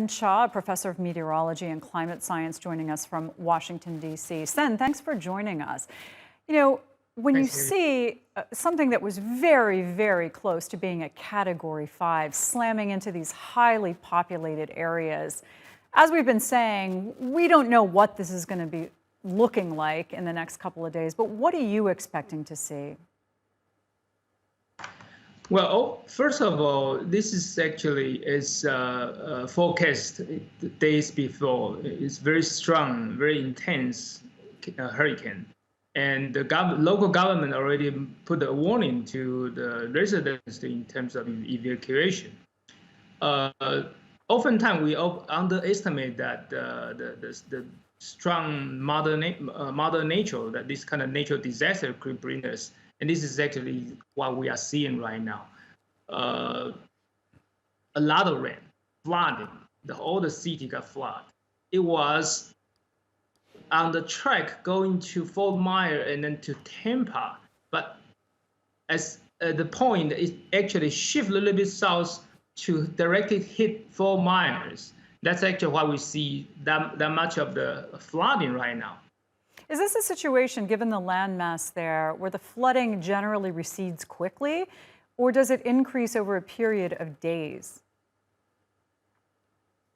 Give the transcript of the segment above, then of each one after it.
Sen Chiao, professor of meteorology and climate science, joining us from Washington, D.C. Sen, thanks for joining us. You know, when you Thanks, Haley. see something that was very, very close to being a Category 5 slamming into these highly populated areas, as we've been saying, we don't know what this is going to be looking like in the next couple of days, but what are you expecting to see? Well, first of all, this is actually forecast days before. It's very strong, very intense hurricane, and the local government already put a warning to the residents in terms of evacuation. Oftentimes we underestimate that the strong mother nature that this kind of natural disaster could bring us. And this is actually what we are seeing right now. A lot of rain, flooding. All the city got flooded. It was on the track going to Fort Myers and then to Tampa, but as the point, it actually shift a little bit south to directly hit Fort Myers. That's actually why we see that much of the flooding right now. Is this a situation, given the landmass there, where the flooding generally recedes quickly, or does it increase over a period of days?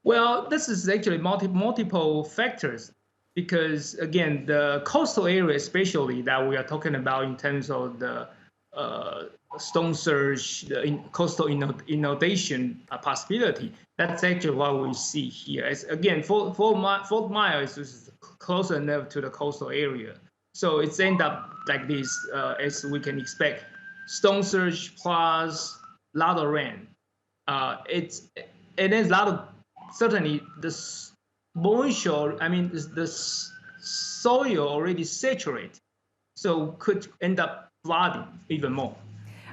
Well, this is actually multiple factors, because again, the coastal area, especially that we are talking about in terms of the stone surge, the coastal inundation possibility, that's actually what we see here. As again, Fort Myers is close enough to the coastal area, so it's end up like this, as we can expect. Stone surge plus a lot of rain. There's a lot of, certainly the moisture. I mean, the soil already saturated, so could end up flooding even more.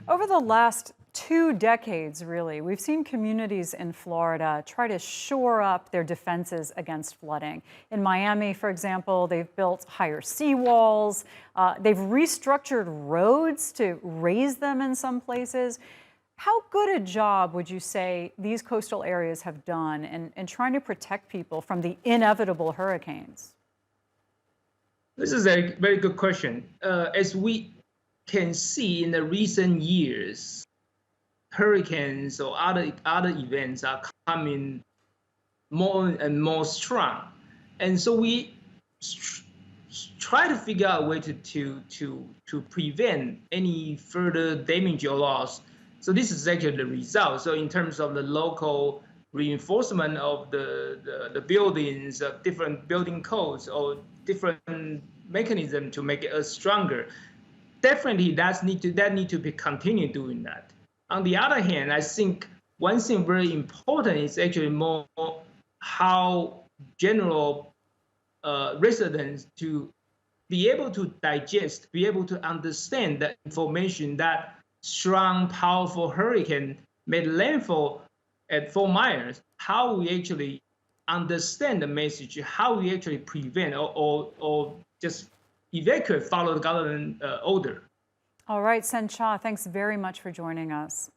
Over the last 2 decades, really, we've seen communities in Florida try to shore up their defenses against flooding. In Miami, for example, they've built higher seawalls. They've restructured roads to raise them in some places. How good a job would you say these coastal areas have done in trying to protect people from the inevitable hurricanes? This is a very good question. As we can see in the recent years, hurricanes or other events are coming more and more strong, and so we try to figure out a way to prevent any further damage or loss. So this is actually the result. So in terms of the local reinforcement of the buildings, different building codes or different mechanism to make us stronger, definitely that need to be continued doing that. On the other hand, I think one thing very important is actually more how general residents to be able to digest, be able to understand the information that strong, powerful hurricane made landfall at Fort Myers, how we actually understand the message, how we actually prevent or just evacuate, follow the government order. All right, Sen Chiao, thanks very much for joining us.